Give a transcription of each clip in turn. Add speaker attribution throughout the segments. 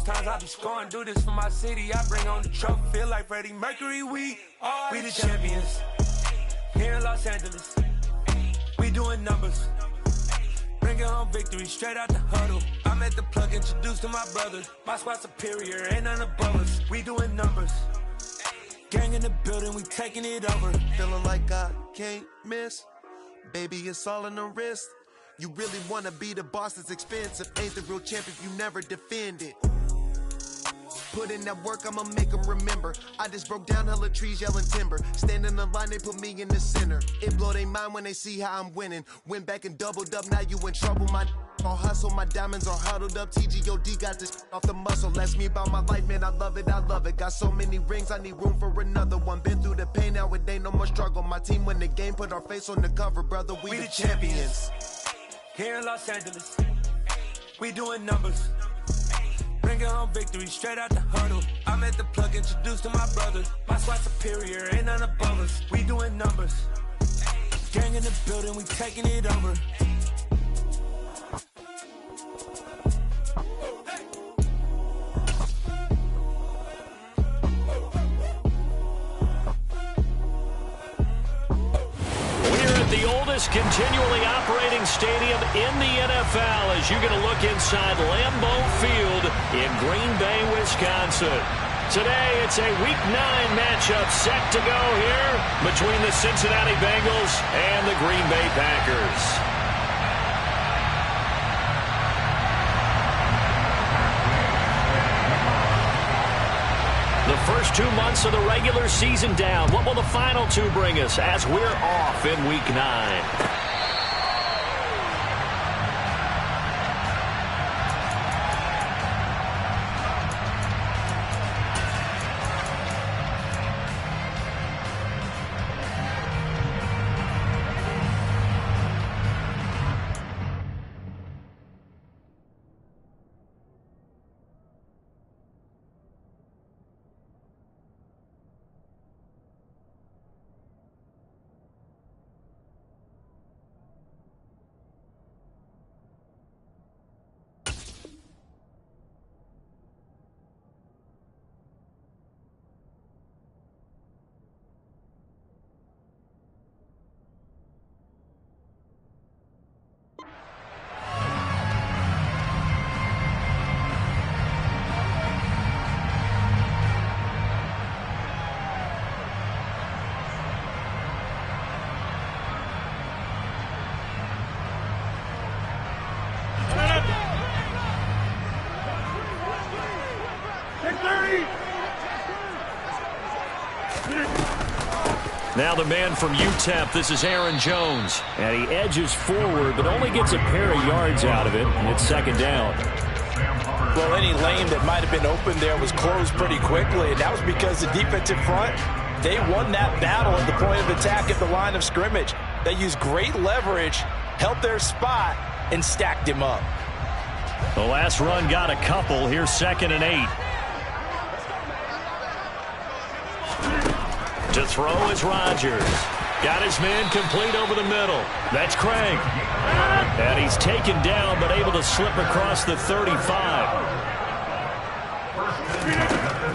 Speaker 1: Sometimes I be scoring, do this for my city. I bring on the trophy, feel like Freddie Mercury. We the champions here in Los Angeles. We doing numbers, bringing home victory straight out the huddle. I'm at the plug, introduced to my brothers. My squad superior, ain't none above us. We doing numbers, gang in the building, we taking it over.
Speaker 2: Feeling like I can't miss, baby, it's all in the wrist. You really wanna be the boss, it's expensive. Ain't the real champ if you never defend it. Put in that work, I'ma make them remember. I just broke down hella trees, yelling timber. Stand in the line, they put me in the center. It blow their mind when they see how I'm winning. Went back and doubled up, now you in trouble. My all hustle, my diamonds are huddled up. TGOD got this off the muscle. Ask me about my life, man, I love it, I love it. Got so many rings, I need room for another one. Been through the pain, now it ain't no more struggle. My team win the game, put our face on the cover, brother, we the champions.
Speaker 1: Here in Los Angeles, we doing numbers, bringing home victory straight out the huddle. I'm at the plug, introduced to my brothers. My squad superior, ain't none above us. We doing numbers, gang in the building, we taking it over.
Speaker 3: The oldest continually operating stadium in the NFL as you get a look inside Lambeau Field in Green Bay, Wisconsin. Today, it's a Week 9 matchup set to go here between the Cincinnati Bengals and the Green Bay Packers. The first 2 months of the regular season down. What will the final two bring us as we're off in Week 9? Now the man from UTEP, this is Aaron Jones. And he edges forward, but only gets a pair of yards out of it, and it's second down.
Speaker 4: Well, any lane that might have been open there was closed pretty quickly, and that was because the defensive front, they won that battle at the point of attack at the line of scrimmage. They used great leverage, held their spot, and stacked him up.
Speaker 3: The last run got a couple. Here's 2nd and 8. To throw is Rodgers. Got his man complete over the middle. That's Craig. And he's taken down but able to slip across the 35.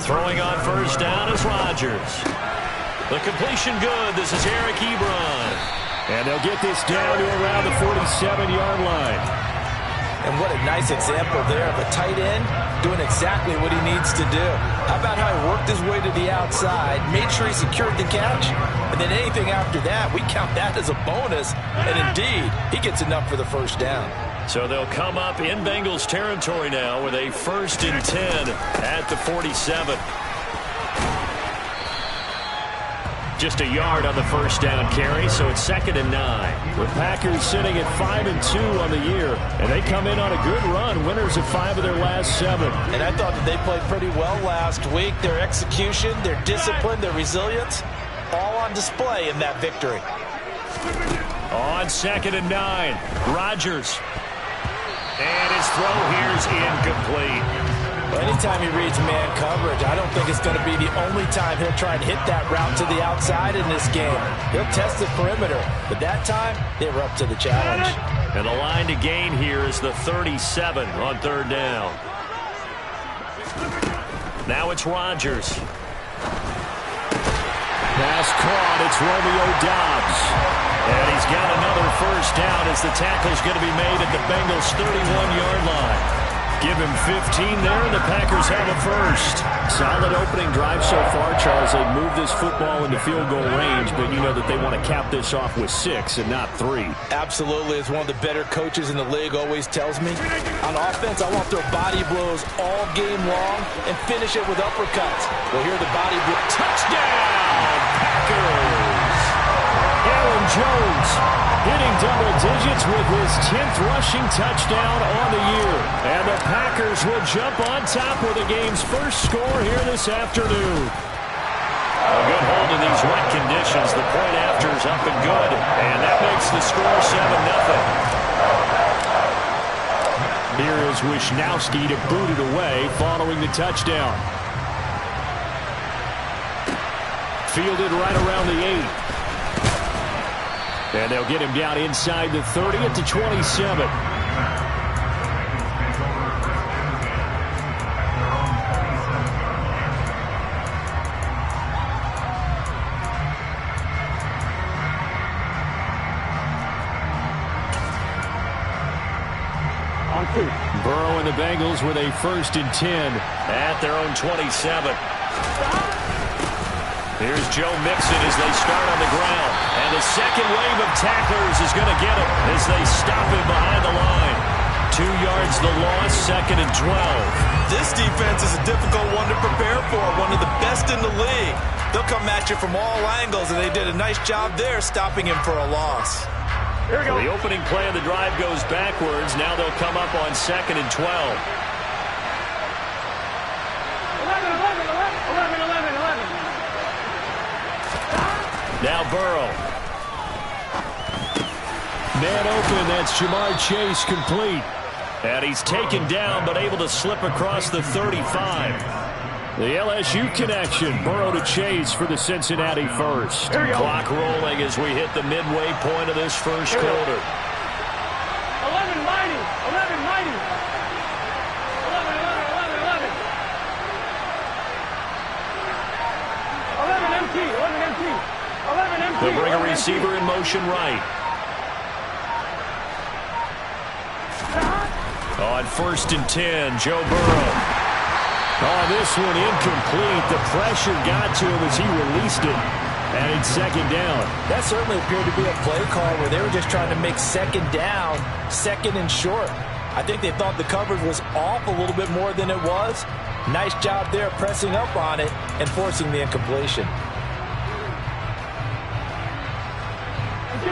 Speaker 3: Throwing on first down is Rodgers. The completion good. This is Eric Ebron. And they'll get this down to around the 47-yard line.
Speaker 4: And what a nice example there of a tight end doing exactly what he needs to do. How about how he worked his way to the outside, made sure he secured the catch, and then anything after that, we count that as a bonus. And indeed, he gets enough for the first down.
Speaker 3: So they'll come up in Bengals territory now with a 1st and 10 at the 47. Just a yard on the first down carry, so it's 2nd and 9. The Packers sitting at 5-2 on the year, and they come in on a good run, winners of 5 of their last 7.
Speaker 4: And I thought that they played pretty well last week. Their execution, their discipline, their resilience, all on display in that victory.
Speaker 3: On 2nd and 9, Rodgers. And his throw here's incomplete.
Speaker 4: Anytime he reads man coverage, I don't think it's going to be the only time he'll try and hit that route to the outside in this game. He'll test the perimeter, but that time, they were up to the challenge.
Speaker 3: And the line to gain here is the 37 on 3rd down. Now it's Rodgers. Pass caught. It's Romeo Doubs. And he's got another first down as the tackle's going to be made at the Bengals' 31-yard line. Give him 15 there, and the Packers have a first. Solid opening drive so far, Charles. They've moved this football into field goal range, but you know that they want to cap this off with 6 and not 3.
Speaker 4: Absolutely. As one of the better coaches in the league always tells me, on offense, I want their body blows all game long and finish it with uppercuts. Well, here the body blow.
Speaker 3: Touchdown, Packers! Aaron Jones hitting double digits with his 10th rushing touchdown on the year. And the Packers will jump on top with the game's first score here this afternoon. A good hold in these wet conditions. The point after is up and good. And that makes the score 7-0. Here is Wisnowski to boot it away following the touchdown. Fielded right around the 8. And they'll get him down inside the 30 at the 27. Burrow and the Bengals with a 1st and 10 at their own 27. Here's Joe Mixon as they start on the ground. And the second wave of tacklers is going to get him as they stop him behind the line. 2 yards the loss, 2nd and 12.
Speaker 4: This defense is a difficult one to prepare for, one of the best in the league. They'll come at you from all angles, and they did a nice job there stopping him for a loss.
Speaker 3: Here we go. The opening play of the drive goes backwards. Now they'll come up on 2nd and 12.
Speaker 5: 11.
Speaker 3: Now Burrow. Man open, that's Jamar Chase complete. And he's taken down but able to slip across the 35. The LSU connection, Burrow to Chase for the Cincinnati first. Clock rolling as we hit the midway point of this first quarter.
Speaker 5: 11 mighty. 11 empty. 11 empty.
Speaker 3: They'll bring a receiver in motion right. On 1st and 10, Joe Burrow. Oh, this one incomplete. The pressure got to him as he released it. And it's 2nd down.
Speaker 4: That certainly appeared to be a play call where they were just trying to make 2nd down, 2nd and short. I think they thought the coverage was off a little bit more than it was. Nice job there pressing up on it and forcing the incompletion.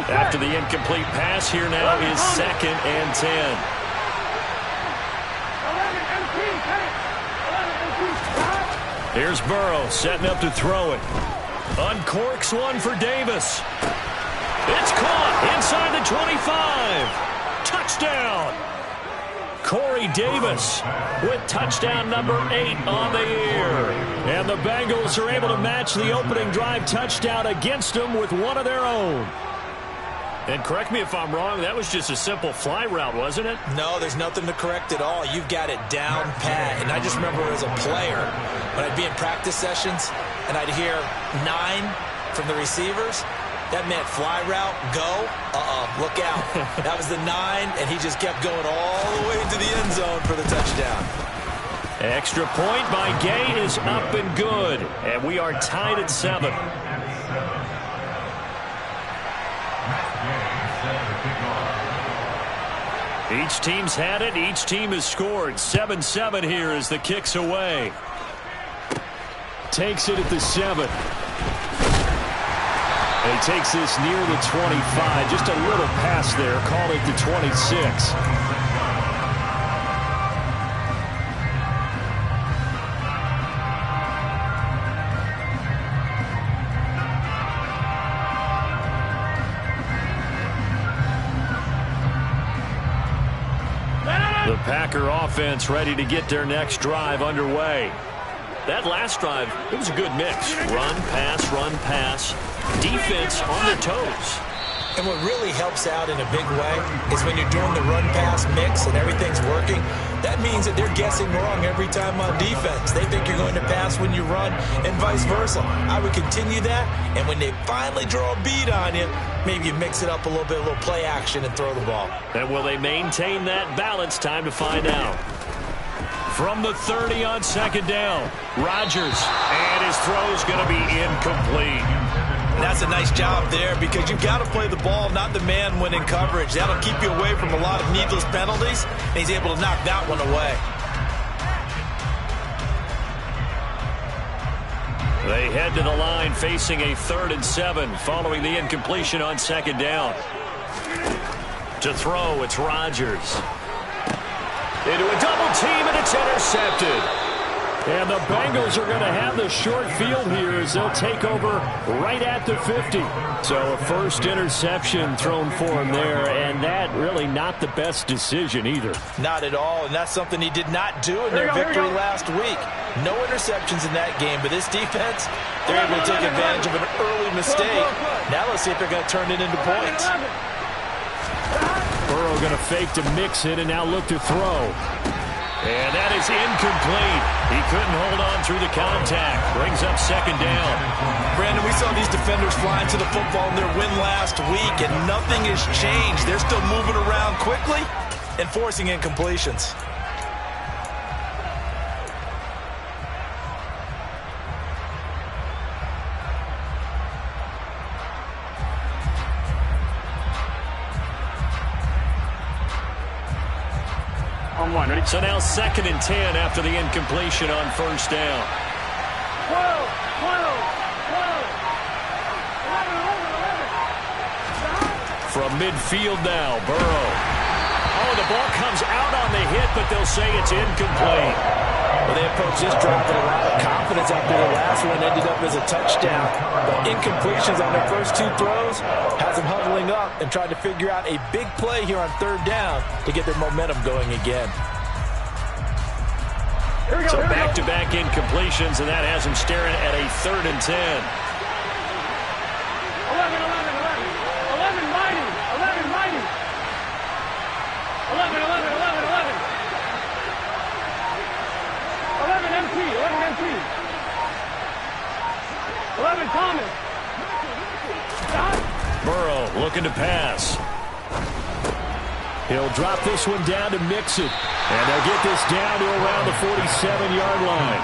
Speaker 3: After the incomplete pass, here now is 2nd and 10. Here's Burrow setting up to throw it. Uncorks one for Davis. It's caught inside the 25. Touchdown. Corey Davis with touchdown number 8 on the year. And the Bengals are able to match the opening drive touchdown against them with one of their own. And correct me if I'm wrong, that was just a simple fly route, wasn't it?
Speaker 4: No, there's nothing to correct at all. You've got it down pat. And I just remember as a player, when I'd be in practice sessions and I'd hear 9 from the receivers, that meant fly route, go, look out. That was the 9, and he just kept going all the way into the end zone for the touchdown.
Speaker 3: Extra point by Gay is up and good. And we are tied at 7. Each team's had it. Each team has scored. 7-7 here as the kick's away. Takes it at the 7. And he takes this near the 25. Just a little pass there. Call it the 26. The Packer offense ready to get their next drive underway. That last drive, it was a good mix. Run, pass, defense on their toes.
Speaker 4: And what really helps out in a big way is when you're doing the run-pass mix and everything's working, that means that they're guessing wrong every time on defense. They think you're going to pass when you run and vice versa. I would continue that, and when they finally draw a beat on you, maybe you mix it up a little bit, a little play action and throw the ball. And will they maintain that balance? Time to find out.
Speaker 3: From the 30 on second down, Rodgers, and his throw's going to be incomplete.
Speaker 4: And that's a nice job there because you've got to play the ball, not the man when in coverage. That'll keep you away from a lot of needless penalties, and he's able to knock that one away.
Speaker 3: They head to the line facing a 3rd and 7 following the incompletion on second down. To throw, it's Rodgers. Into a double team, and it's intercepted. And the Bengals are going to have the short field here as they'll take over right at the 50. So a first interception thrown for him there, and that really not the best decision either.
Speaker 4: Not at all, and that's something he did not do in their victory last week. No interceptions in that game, but this defense, they're able to take advantage of an early mistake. Now let's see if they're going to turn it into points.
Speaker 3: Burrow going to fake to mix it and now look to throw. And that is incomplete. He couldn't hold on through the contact. Brings up second down.
Speaker 4: Brandon, we saw these defenders flying to the football in their win last week, and nothing has changed. They're still moving around quickly and forcing incompletions.
Speaker 3: So now 2nd and 10 after the incompletion on first down.
Speaker 5: 12, 12, 12, 11, 11.
Speaker 3: From midfield now, Burrow. Oh, the ball comes out on the hit, but they'll say it's incomplete.
Speaker 4: Well, they approached this drive with a lot of confidence after the last one ended up as a touchdown. But incompletions on their first 2 throws has them huddling up and trying to figure out a big play here on 3rd down to get their momentum going again.
Speaker 3: So back-to-back incompletions, and that has him staring at a 3rd and 10.
Speaker 5: 11, 11, 11. 11 mighty. 11 mighty. 11, 11, 11, 11. 11 MT. 11 MT. 11 Thomas.
Speaker 3: Burrow looking to pass. He'll drop this one down to mix it. And they'll get this down to around the 47-yard line.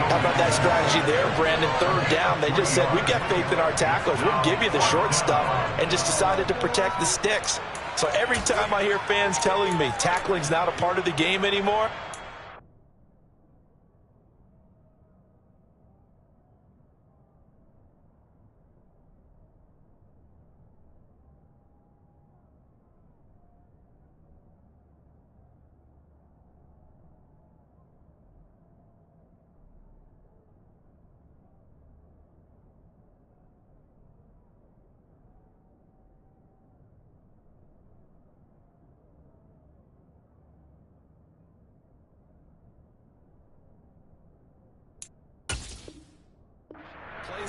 Speaker 4: How about that strategy there, Brandon? 3rd down. They just said, we've got faith in our tacklers. We'll give you the short stuff, and just decided to protect the sticks. So every time I hear fans telling me tackling's not a part of the game anymore,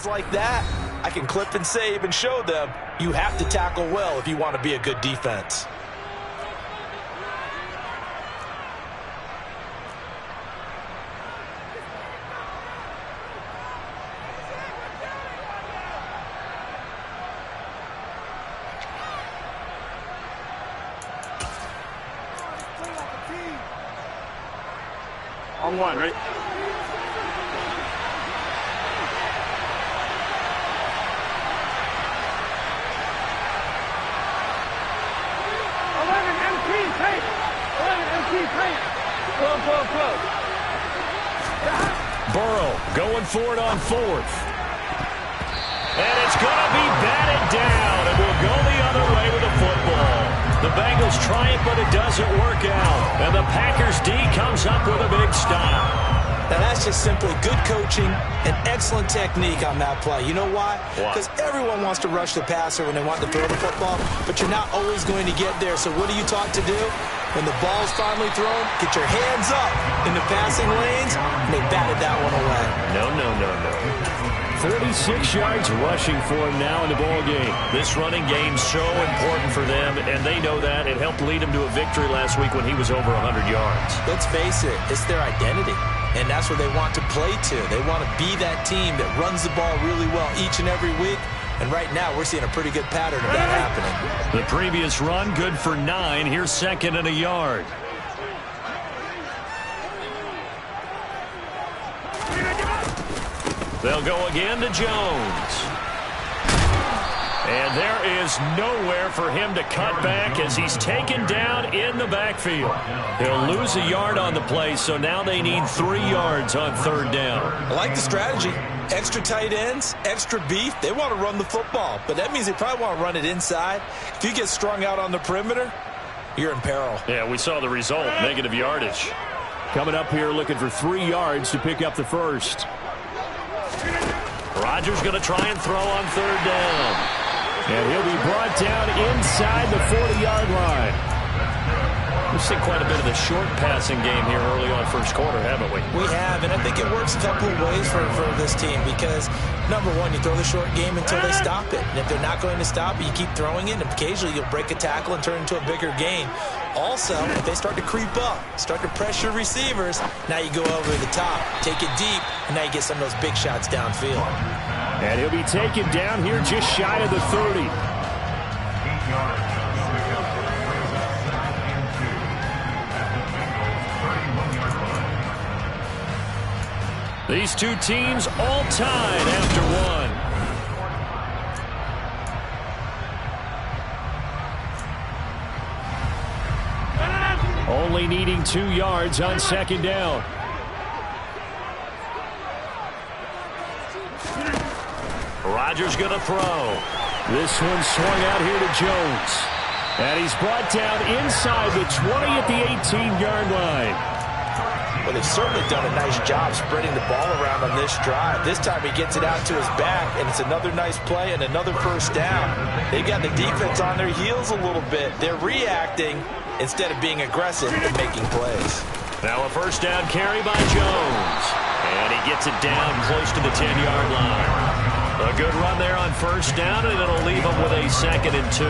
Speaker 4: plays like that, I can clip and save and show them you have to tackle well if you want to be a good defense.
Speaker 5: On 1, right?
Speaker 3: Burrow going for it on 4th. And it's going to be batted down, and we'll go the other way with the football. The Bengals try it, but it doesn't work out. And the Packers D comes up with a big stop.
Speaker 4: Now, that's just simply good coaching and excellent technique on that play. You know why? Because everyone wants to rush the passer when they want to throw the football, but you're not always going to get there. So what are you taught to do? When the ball's finally thrown, get your hands up in the passing lanes, and they batted that one away.
Speaker 3: No, no, no, no. 46 yards rushing for him now in the ball game. This running game's so important for them, and they know that. It helped lead him to a victory last week when he was over 100 yards.
Speaker 4: Let's face it, it's their identity, and that's what they want to play to. They want to be that team that runs the ball really well each and every week, and right now we're seeing a pretty good pattern of that happening.
Speaker 3: The previous run, good for 9. Here's 2nd and a yard. They'll go again to Jones. And there is nowhere for him to cut back as he's taken down in the backfield. He'll lose a yard on the play, so now they need 3 yards on 3rd down.
Speaker 4: I like the strategy. Extra tight ends, extra beef. They want to run the football, but that means they probably want to run it inside. If you get strung out on the perimeter, you're in peril.
Speaker 3: Yeah, we saw the result, negative yardage. Coming up here looking for 3 yards to pick up the first. Rodgers going to try and throw on 3rd down. And he'll be brought down inside the 40-yard line. We've seen quite a bit of the short passing game here early on first quarter, haven't we?
Speaker 4: We have, and I think it works a couple of ways for this team because, number one, you throw the short game until they stop it. And if they're not going to stop it, you keep throwing it, and occasionally you'll break a tackle and turn it into a bigger gain. Also, if they start to creep up, start to pressure receivers, now you go over the top, take it deep, and now you get some of those big shots downfield.
Speaker 3: And he'll be taken down here just shy of the 30. These two teams all tied after one. Only needing 2 yards on 2nd down. Rodgers going to throw. This one swung out here to Jones. And he's brought down inside the 20 at the 18-yard line.
Speaker 4: Well, they've certainly done a nice job spreading the ball around on this drive. This time he gets it out to his back, and it's another nice play and another first down. They've got the defense on their heels a little bit. They're reacting instead of being aggressive and making plays.
Speaker 3: Now a first down carry by Jones. And he gets it down close to the 10-yard line. A good run there on first down, and it'll leave him with a 2nd and 2.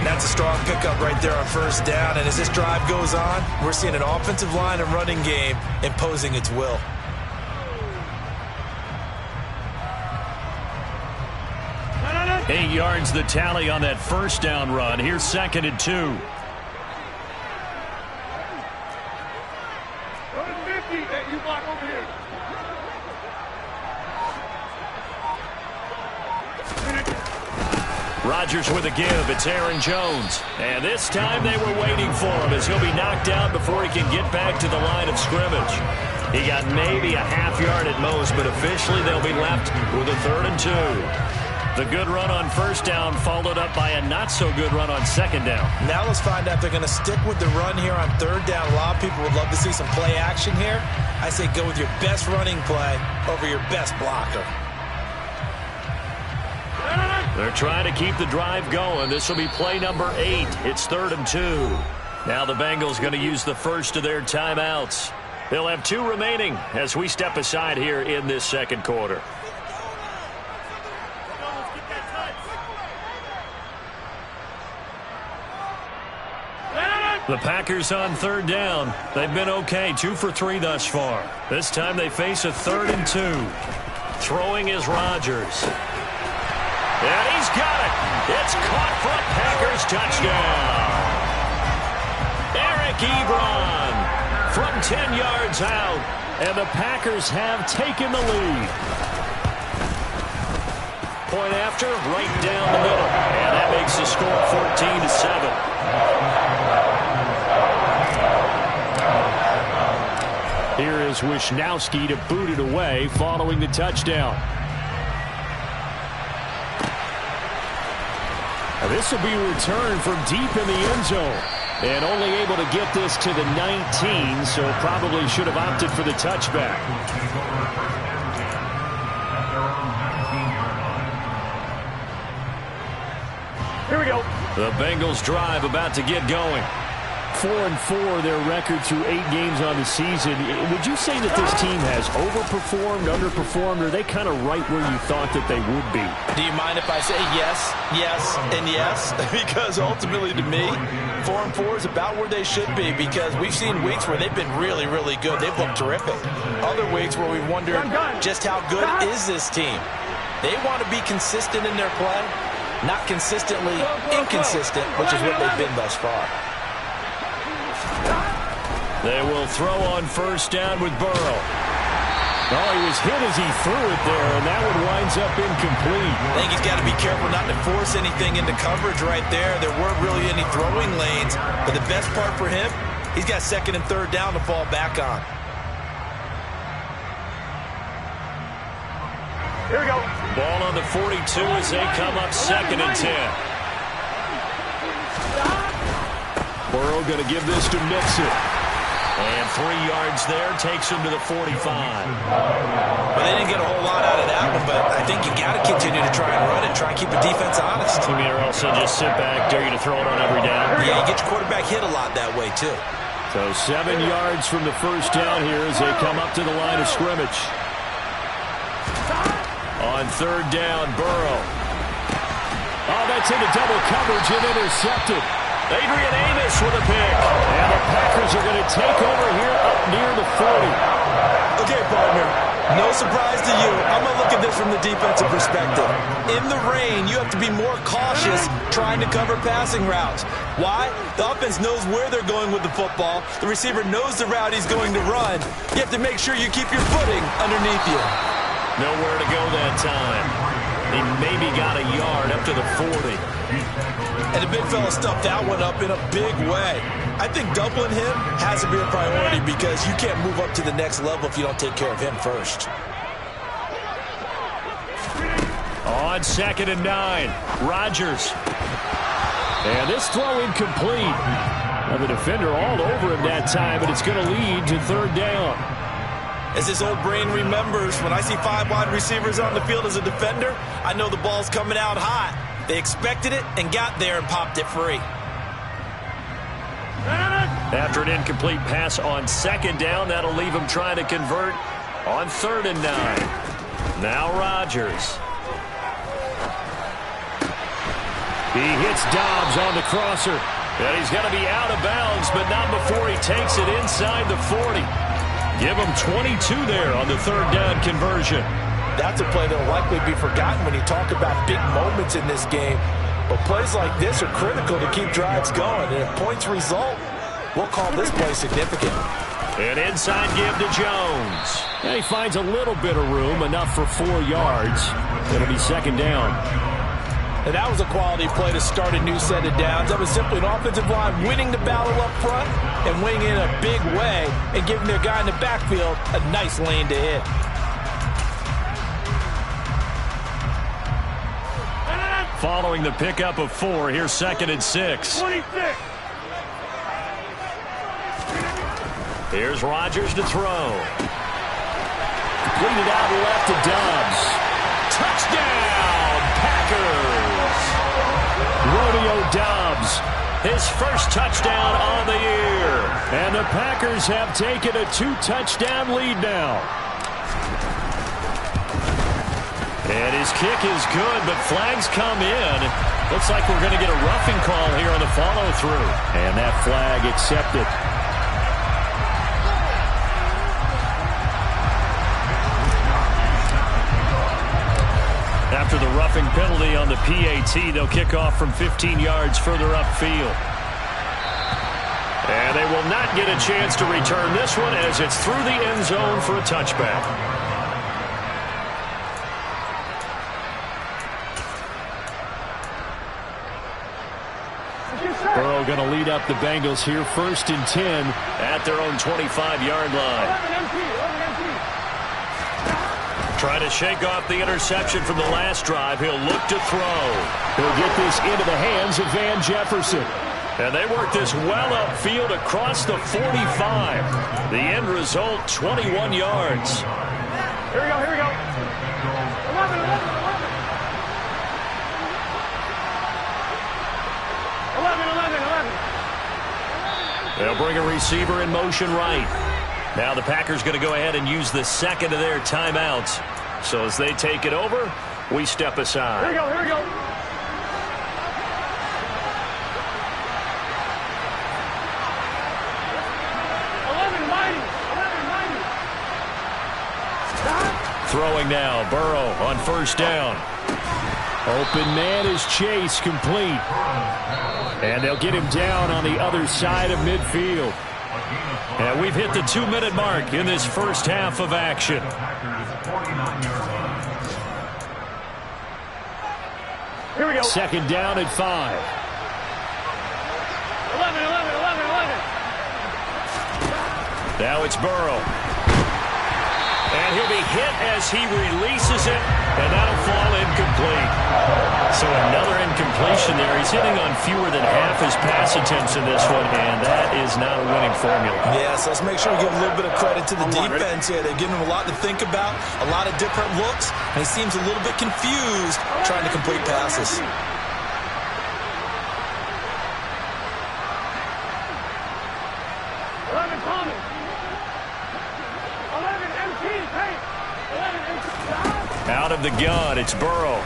Speaker 4: That's a strong pickup right there on first down. And as this drive goes on, we're seeing an offensive line and running game imposing its will.
Speaker 3: Eight yards the tally on that first down run. Here's 2nd and 2.
Speaker 5: You block over here.
Speaker 3: Rodgers with a give. It's Aaron Jones. And this time they were waiting for him as he'll be knocked down before he can get back to the line of scrimmage. He got maybe a half yard at most, but officially they'll be left with a 3rd and 2. The good run on first down followed up by a not-so-good run on 2nd down.
Speaker 4: Now let's find out if they're going to stick with the run here on 3rd down. A lot of people would love to see some play action here. I say go with your best running play over your best blocker.
Speaker 3: They're trying to keep the drive going. This will be play number 8. It's 3rd and 2. Now the Bengals going to use the first of their timeouts. They'll have 2 remaining as we step aside here in this 2nd quarter. The Packers on 3rd down. They've been okay, 2 for 3 thus far. This time they face a 3rd and 2. Throwing is Rodgers. And he's got it. It's caught for a Packers touchdown. Eric Ebron from 10 yards out. And the Packers have taken the lead. Point after, right down the middle. And that makes the score 14-7. Here is Wisnowski to boot it away following the touchdown. This will be returned from deep in the end zone. And only able to get this to the 19, so probably should have opted for the touchback. Here we go. The Bengals drive about to get going. 4-4 their record through 8 games on the season. Would you say that this team has overperformed, underperformed, or are they kind of right where you thought that they would be?
Speaker 4: Do you mind if I say yes, yes, and yes? Because ultimately to me, 4-4 is about where they should be, because we've seen weeks where they've been really, really good. They've looked terrific. Other weeks where we've wondered just how good is this team. They want to be consistent in their play, not consistently inconsistent, which is what they've been thus far.
Speaker 3: They will throw on first down with Burrow. Oh, he was hit as he threw it there, and that one winds up incomplete.
Speaker 4: I think he's got to be careful not to force anything into coverage right there. There weren't really any throwing lanes, but the best part for him, he's got second and third down to fall back on.
Speaker 5: Here we go.
Speaker 3: Ball on the 42 as they come up second and 10. Burrow going to give this to Mixon. And 3 yards there, takes him to the 45.
Speaker 4: Well, they didn't get a whole lot out of that one, but I think you got to continue to try and run and try and keep the defense honest.
Speaker 3: You mean, or else they'll just sit back, dare you to throw it on every down?
Speaker 4: Yeah, you get your quarterback hit a lot that way, too.
Speaker 3: So 7 yards from the first down here as they come up to the line of scrimmage. On third down, Burrow. Oh, that's into double coverage and intercepted. Adrian Amos with a pick. And the Packers are going to take over here up near the 40.
Speaker 4: Okay, partner, no surprise to you. I'm going to look at this from the defensive perspective. In the rain, you have to be more cautious trying to cover passing routes. Why? The offense knows where they're going with the football. The receiver knows the route he's going to run. You have to make sure you keep your footing underneath you.
Speaker 3: Nowhere to go that time. He maybe got a yard up to the 40.
Speaker 4: And the big fella stuffed that one up in a big way. I think doubling him has to be a priority because you can't move up to the next level if you don't take care of him first.
Speaker 3: On second and 9, Rodgers. And this throw incomplete. Now the defender all over him that time, but it's going to lead to third down.
Speaker 4: As this old brain remembers, when I see 5 wide receivers on the field as a defender, I know the ball's coming out hot. They expected it and got there and popped it free.
Speaker 3: After an incomplete pass on second down, that'll leave him trying to convert on third and 9. Now Rodgers. He hits Dobbs on the crosser. And he's going to be out of bounds, but not before he takes it inside the 40. Give him 22 there on the third down conversion.
Speaker 4: That's a play that will likely be forgotten when you talk about big moments in this game. But plays like this are critical to keep drives going. And if points result, we'll call this play significant.
Speaker 3: An inside give to Jones. And he finds a little bit of room, enough for 4 yards. It'll be second down.
Speaker 4: And that was a quality play to start a new set of downs. That was simply an offensive line winning the battle up front and winning in a big way and giving their guy in the backfield a nice lane to hit.
Speaker 3: Following the pickup of 4, here's second and 6.
Speaker 5: 26.
Speaker 3: Here's Rodgers to throw. Completed out left to Dobbs. Touchdown, Packers! Romeo Dobbs, his first touchdown on the year. And the Packers have taken a 2-touchdown lead now. And his kick is good, but flags come in. Looks like we're going to get a roughing call here on the follow-through. And that flag accepted. After the roughing penalty on the PAT, they'll kick off from 15 yards further upfield. And they will not get a chance to return this one as it's through the end zone for a touchback. Burrow going to lead up the Bengals here, 1st and 10 at their own 25-yard line. Trying to shake off the interception from the last drive. He'll look to throw. He'll get this into the hands of Van Jefferson. And they work this well upfield across the 45. The end result, 21 yards.
Speaker 5: Here we go, here we go. 11, 11, 11. 11, 11, 11.
Speaker 3: They'll bring a receiver in motion right. Now the Packers going to go ahead and use the second of their timeouts. So as they take it over, we step aside.
Speaker 5: Here we go, here we go.
Speaker 3: Throwing now, Burrow on first down. Open man is Chase, complete. And they'll get him down on the other side of midfield. And we've hit the 2-minute mark in this first half of action.
Speaker 5: Here we go.
Speaker 3: Second down at 5.
Speaker 5: 11.
Speaker 3: Now it's Burrow. And he'll be hit as he releases it, and that'll fall incomplete. So another incompletion there. He's hitting on fewer than half his pass attempts in this one, and that is not a winning formula.
Speaker 4: Yeah, so let's make sure we give a little bit of credit to the defense here. They've given him a lot to think about, a lot of different looks, and he seems a little bit confused trying to complete passes.
Speaker 3: Out of the gun, it's Burrow.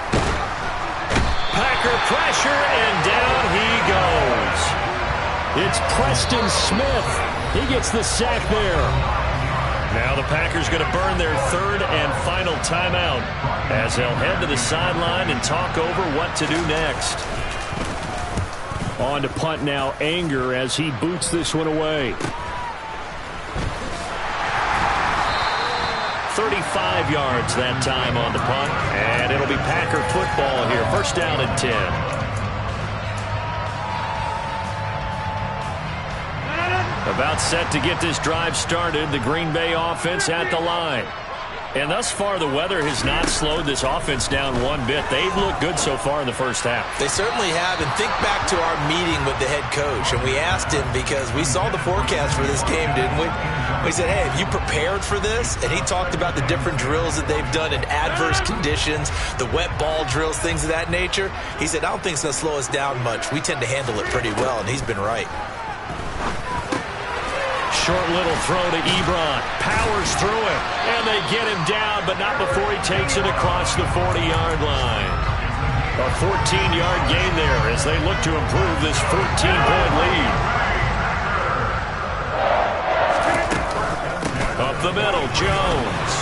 Speaker 3: Packer pressure, and down he goes. It's Preston Smith. He gets the sack there. Now the Packers going to burn their third and final timeout as they'll head to the sideline and talk over what to do next. On to punt now, Anger as he boots this one away. 35 yards that time on the punt, and it'll be Packer football here. First down and 10. About set to get this drive started, the Green Bay offense at the line. And thus far, the weather has not slowed this offense down one bit. They've looked good so far in the first half.
Speaker 4: They certainly have, and think back to our meeting with the head coach, and we asked him because we saw the forecast for this game, didn't we? We said, hey, have you prepared for this? And he talked about the different drills that they've done in adverse conditions, the wet ball drills, things of that nature. He said, I don't think it's going to slow us down much. We tend to handle it pretty well, and he's been right.
Speaker 3: Short little throw to Ebron. Powers through it, and they get him down, but not before he takes it across the 40-yard line. A 14-yard gain there as they look to improve this 14-point lead. Up the middle, Jones.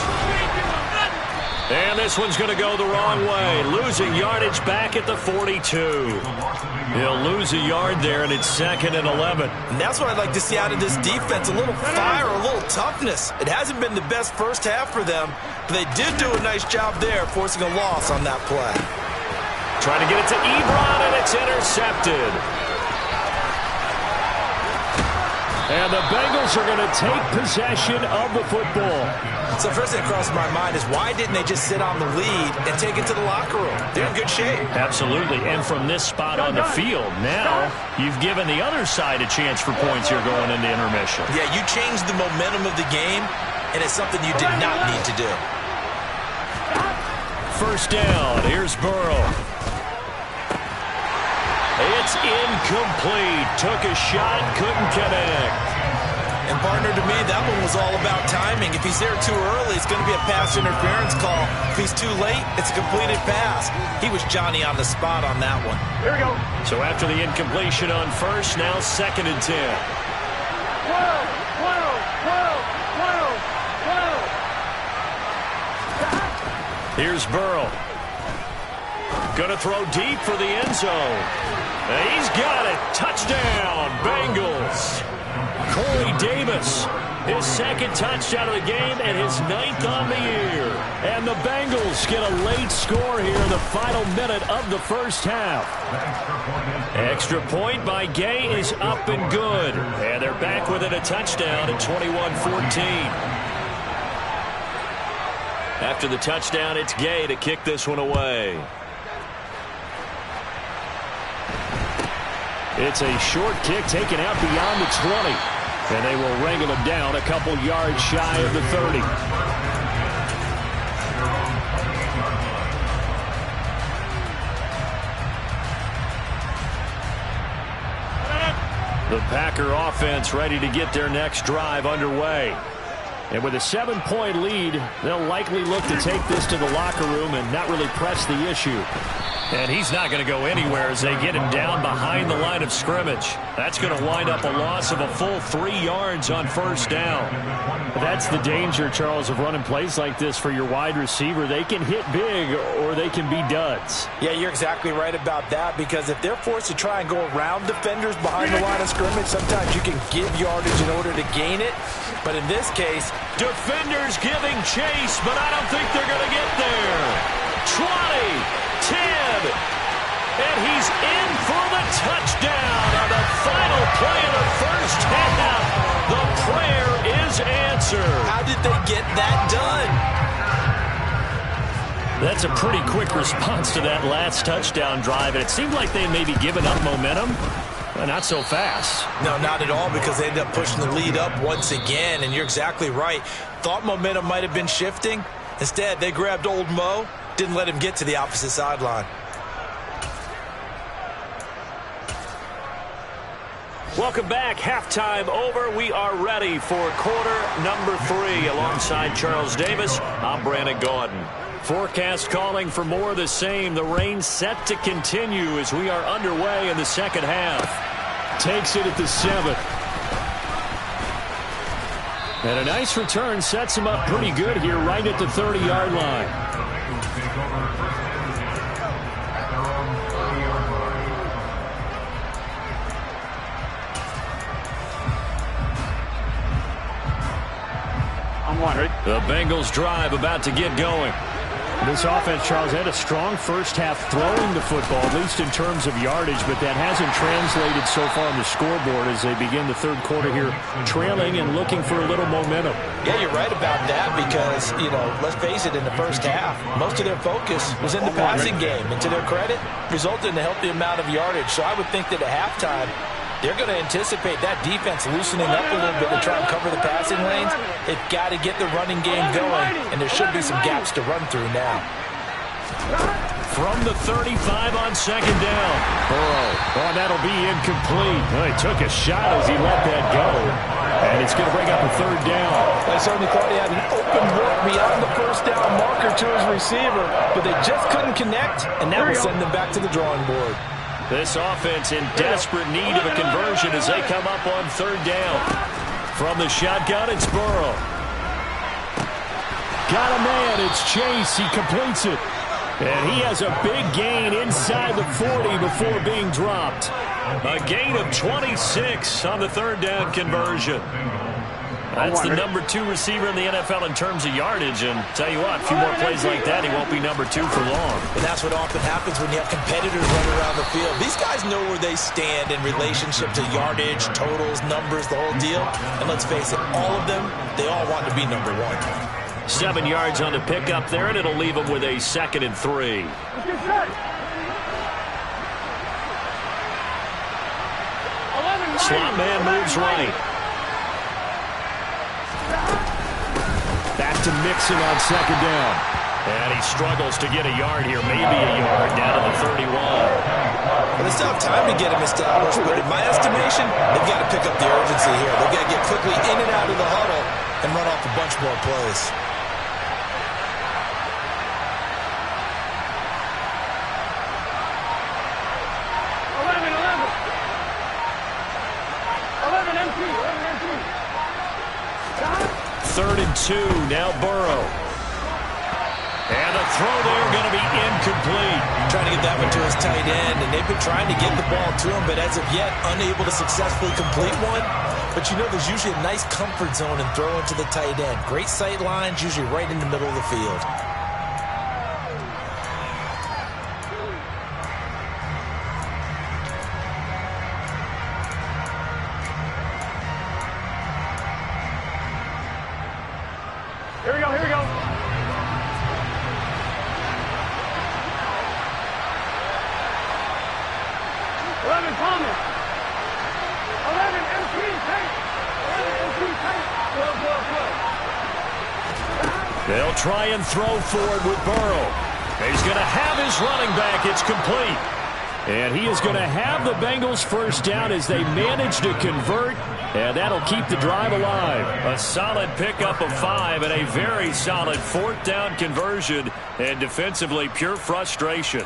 Speaker 3: And this one's going to go the wrong way. Losing yardage back at the 42. He'll lose a yard there, and it's second and 11.
Speaker 4: And that's what I'd like to see out of this defense, a little fire, a little toughness. It hasn't been the best first half for them, but they did do a nice job there, forcing a loss on that play.
Speaker 3: Trying to get it to Ebron, and it's intercepted. And the Bengals are going to take possession of the football.
Speaker 4: So first thing that crossed my mind is why didn't they just sit on the lead and take it to the locker room? They're in good shape.
Speaker 3: Absolutely. And from this spot on the field, now you've given the other side a chance for points here going into intermission.
Speaker 4: Yeah, you changed the momentum of the game, and it's something you did not need to do.
Speaker 3: First down. Here's Burrow. It's incomplete. Took a shot, couldn't connect.
Speaker 4: And partner, to me, that one was all about timing. If he's there too early, it's going to be a pass interference call. If he's too late, it's a completed pass. He was Johnny on the spot on that one.
Speaker 5: Here we go.
Speaker 3: So after the incompletion on first, now second and 10. Here's Burrow. Gonna throw deep for the end zone. He's got it. Touchdown, Bengals. Corey Davis, his second touchdown of the game and his 9th on the year. And the Bengals get a late score here in the final minute of the first half. Extra point by Gay is up and good. And they're back within a touchdown at 21-14. After the touchdown, it's Gay to kick this one away. It's a short kick taken out beyond the 20. And they will wrangle him down a couple yards shy of the 30. The Packer offense ready to get their next drive underway. And with a 7-point lead, they'll likely look to take this to the locker room and not really press the issue. And he's not going to go anywhere as they get him down behind the line of scrimmage. That's going to wind up a loss of a full 3 yards on first down. That's the danger, Charles, of running plays like this for your wide receiver. They can hit big or they can be duds.
Speaker 4: Yeah, you're exactly right about that, because if they're forced to try and go around defenders behind the line of scrimmage, sometimes you can give yardage in order to gain it. But in this case,
Speaker 3: defenders giving chase, but I don't think they're going to get there. 20, 10, and he's in for the touchdown on the final play of the first half. The prayer is answered.
Speaker 4: How did they get that done?
Speaker 3: That's a pretty quick response to that last touchdown drive, and it seemed like they may be giving up momentum. Not so fast.
Speaker 4: No, not at all, because they ended up pushing the lead up once again, and you're exactly right. Thought momentum might have been shifting. Instead, they grabbed old Mo, didn't let him get to the opposite sideline.
Speaker 3: Welcome back. Halftime over. We are ready for quarter number 3. Alongside Charles Davis, I'm Brandon Gaudin. Forecast calling for more of the same. The rain set to continue as we are underway in the second half. Takes it at the 7th. And a nice return sets him up pretty good here right at the 30-yard line.
Speaker 5: I'm wondering.
Speaker 3: The Bengals drive about to get going.
Speaker 6: This offense, Charles, had a strong first half throwing the football, at least in terms of yardage, but that hasn't translated so far on the scoreboard as they begin the third quarter here, trailing and looking for a little momentum.
Speaker 4: Yeah, you're right about that, because, let's face it, in the first half, most of their focus was in the passing game, and to their credit, resulted in a healthy amount of yardage. So I would think that at halftime, they're going to anticipate that defense loosening up a little bit to try and cover the passing lanes. They've got to get the running game going, and there should be some gaps to run through now.
Speaker 3: From the 35 on second down. Burrow. Oh, that'll be incomplete. Well, he took a shot as he let that go. And it's going to bring up a third down.
Speaker 4: I certainly thought he had an open look beyond the first down marker to his receiver, but they just couldn't connect, and that will send them back to the drawing board.
Speaker 3: This offense in desperate need of a conversion as they come up on third down. From the shotgun, it's Burrow. Got a man, it's Chase. He completes it. And he has a big gain inside the 40 before being dropped. A gain of 26 on the third down conversion. That's the number 2 receiver in the NFL in terms of yardage. And tell you what, a few more plays like that, he won't be number 2 for long.
Speaker 4: And that's what often happens when you have competitors running around the field. These guys know where they stand in relationship to yardage, totals, numbers, the whole deal. And let's face it, all of them, they all want to be number 1.
Speaker 3: 7 yards on the pickup there, and it'll leave them with a 2nd and 3. Slot man moves right. Back to Mixon on second down. And he struggles to get a yard here, maybe a yard down to the 31.
Speaker 4: Well, they still have time to get him established, but in my estimation, they've got to pick up the urgency here. They've got to get quickly in and out of the huddle and run off a bunch more plays.
Speaker 3: Third and 2, now Burrow. And the throw there going to be incomplete.
Speaker 4: Trying to get that one to his tight end, and they've been trying to get the ball to him, but as of yet, unable to successfully complete one. But there's usually a nice comfort zone in throwing to the tight end. Great sight lines, usually right in the middle of the field.
Speaker 5: Here we go, here we go. 11 Thomas. 11 MP Tank. 11 MP Tank. 12.
Speaker 3: They'll try and throw forward with Burrow. He's going to have his running back. It's complete.
Speaker 6: And he is going to have the Bengals first down as they manage to convert, and that'll keep the drive alive.
Speaker 3: A solid pickup of 5 and a very solid 4th down conversion, and defensively pure frustration.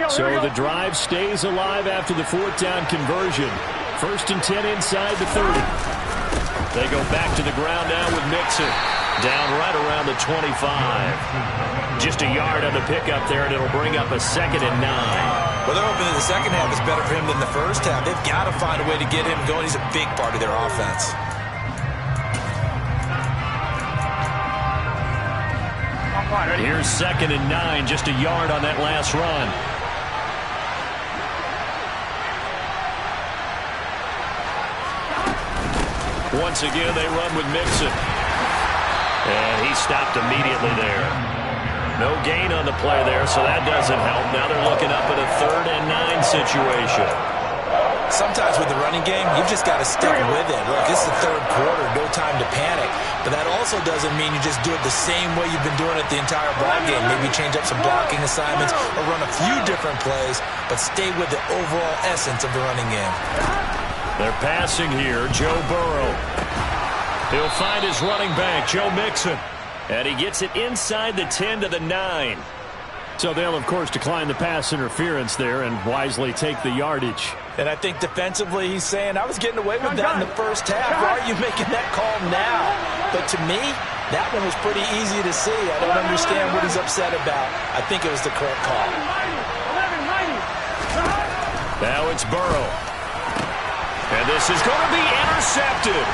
Speaker 6: So the drive stays alive after the 4th down conversion. 1st and 10 inside the 30. They go back to the ground now with Mixon. Down right around the 25. Just a yard on the pickup there, and it'll bring up a 2nd and 9.
Speaker 4: Well, they're hoping that the second half is better for him than the first half. They've got to find a way to get him going. He's a big part of their offense.
Speaker 3: Here's 2nd and 9, just a yard on that last run. Once again, they run with Mixon. And he stopped immediately there. No gain on the play there, so that doesn't help. Now they're looking up at a 3rd and 9 situation.
Speaker 4: Sometimes with the running game, you've just got to stick with it. Look, it's the 3rd quarter, no time to panic. But that also doesn't mean you just do it the same way you've been doing it the entire ball game. Maybe change up some blocking assignments or run a few different plays, but stay with the overall essence of the running game.
Speaker 3: They're passing here, Joe Burrow. He'll find his running back, Joe Mixon. And he gets it inside the 10 to the 9.
Speaker 6: So they'll, of course, decline the pass interference there and wisely take the yardage.
Speaker 4: And I think defensively he's saying, I was getting away with that in the first half. Why are you making that call now? But to me, that one was pretty easy to see. I don't understand what he's upset about. I think it was the correct call.
Speaker 3: Now it's Burrow. And this is going to be intercepted.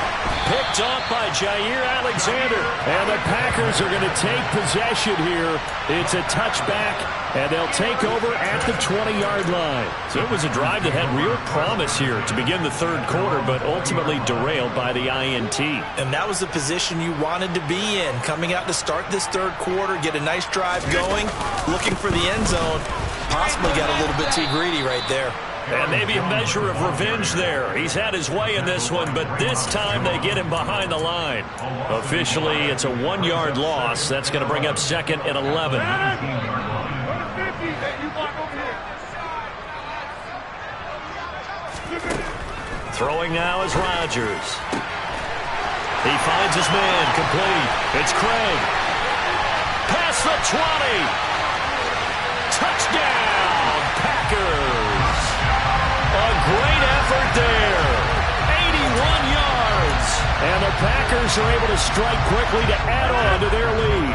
Speaker 3: Picked off by Jair Alexander.
Speaker 6: And the Packers are going to take possession here. It's a touchback, and they'll take over at the 20-yard line.
Speaker 3: So it was a drive that had real promise here to begin the 3rd quarter, but ultimately derailed by the INT.
Speaker 4: And that was the position you wanted to be in. Coming out to start this 3rd quarter, get a nice drive going, looking for the end zone. Possibly got a little bit too greedy right there.
Speaker 3: And maybe a measure of revenge there. He's had his way in this one, but this time they get him behind the line. Officially, it's a 1-yard loss. That's going to bring up 2nd and 11. Throwing now is Rodgers. He finds his man, complete. It's Craig. Past the 20. Touchdown, Packers. A great effort there. 81 yards.
Speaker 6: And the Packers are able to strike quickly to add on to their lead.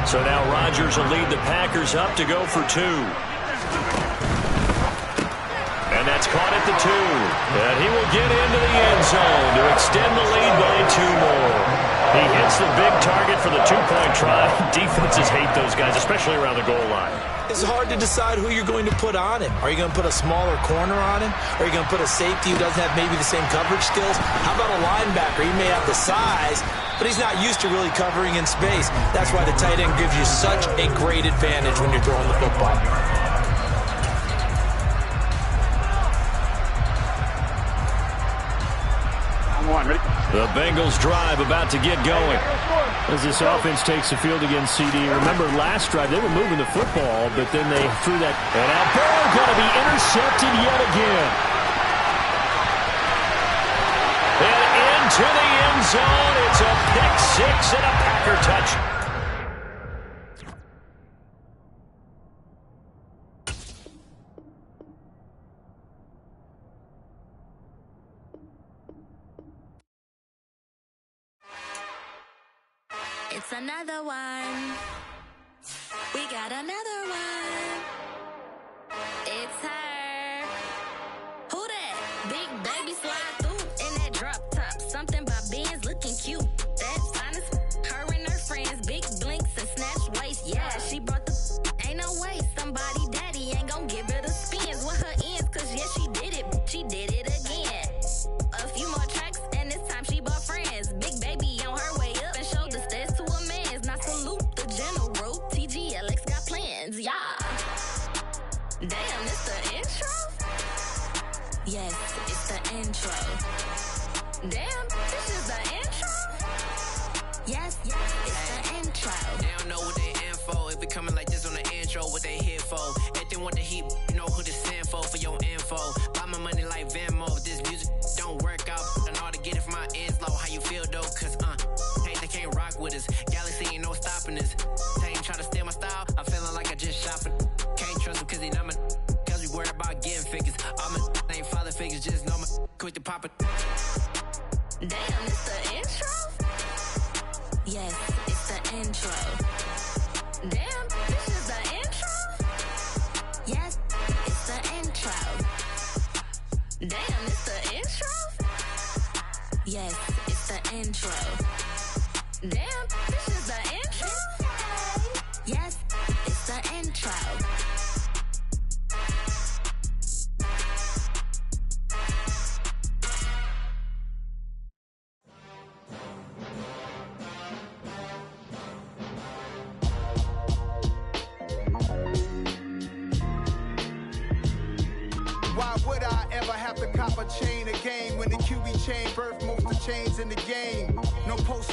Speaker 3: So now Rodgers will lead the Packers up to go for 2. And that's caught at the 2. And he will get into the end zone to extend the lead by 2 more. He hits the big target for the 2-point try. Defenses hate those guys, especially around the goal line.
Speaker 4: It's hard to decide who you're going to put on him. Are you going to put a smaller corner on him? Are you going to put a safety who doesn't have maybe the same coverage skills? How about a linebacker? He may have the size, but he's not used to really covering in space. That's why the tight end gives you such a great advantage when you're throwing the football.
Speaker 6: The Bengals drive about to get going as this offense takes the field against CD. Remember last drive they were moving the football, but then they threw that. And now Burrow going to be intercepted yet again.
Speaker 3: And into the end zone. It's a pick 6 and a Packer touch.
Speaker 7: It's another one. We got another one. It's her. Who that? Big baby slide through in that drop top. Something about Benz looking cute. That's honest. Her and her friends, big blinks and snatch waist. Yeah, she brought the. Ain't no way somebody daddy ain't gonna give her the spins with her ends. Cause yeah, she did it. She did it again. A few more tracks and this time she bought friends. Big baby on her way up and showed the stairs to a man's. Now salute the general. TGLX got plans, yeah. Damn, it's the intro? Yes, it's the intro. Damn, this is the intro? Yes, it's the intro.
Speaker 8: They don't know what they in for if we coming like this on the intro. intro, what they here for. If they want the heat, you know who to send for your info. Buy my money like Venmo. This music don't work out. I know how to get it from my ends low. How you feel though? Cause hey, they can't rock with us. Galaxy ain't no stopping us. They ain't try to steal my style. I'm feeling like I just shopping. Can't trust him cause he not my. Cause we worried about getting figures. All my ain't father figures. Just know my quick to pop it.
Speaker 7: Damn, it's the intro? Yes, it's the intro. Damn, this is the intro? Yes, it's the intro. Damn, it's the intro? Yes, it's the intro. Damn, this is the intro? Yes, it's the intro.
Speaker 9: Why would I ever have to cop a chain a game when the QB chain birthed most of the chains in the game? No post